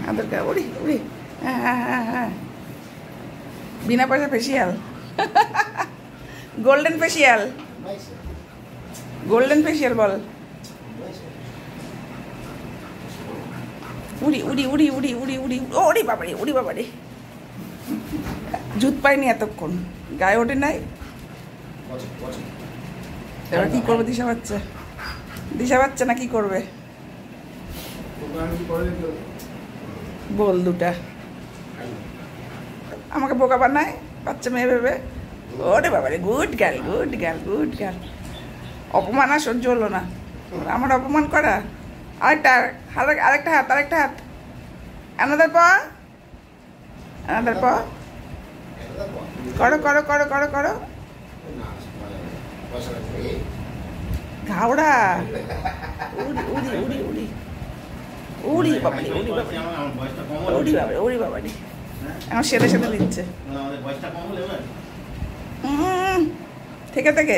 আদর কর, উড়ি উড়ি। হ্যাঁ হ্যাঁ হ্যাঁ হ্যাঁ, বিনা পয়সা facial, golden facial, golden facial বল। উড়ি উড়ি উড়ি উড়ি উড়ি উড়ি, ওরে বাবারে, উড়ি বাবারে, জুত পাইনি এতক্ষণ, গায়ে ওঠে নাই। এবার কি করবে দিশা বাচ্চা? দিশা বাচ্চা না কি করবে বল দুটা? আমাকে বোকা বানায় বাচ্চা মেয়ে ভেবে। ওরে বাবারে, good girl good girl good girl. অপমান আর সহ্য হলো না আমার, অপমান করা। আরেকটা আরেকটা হাত, আরেকটা হাত, আনাদার পা, আনাদার পা, করো করো করো করো করো। ঘাওড়া, উড়ি উড়ি উড়ি উড়ি উড়ি বাবারি, উড়ি বাবারি, উড়ি বাবারি, উড়ি বাবারি। আমার সেরে সেরে দিচ্ছে থেকে থেকে।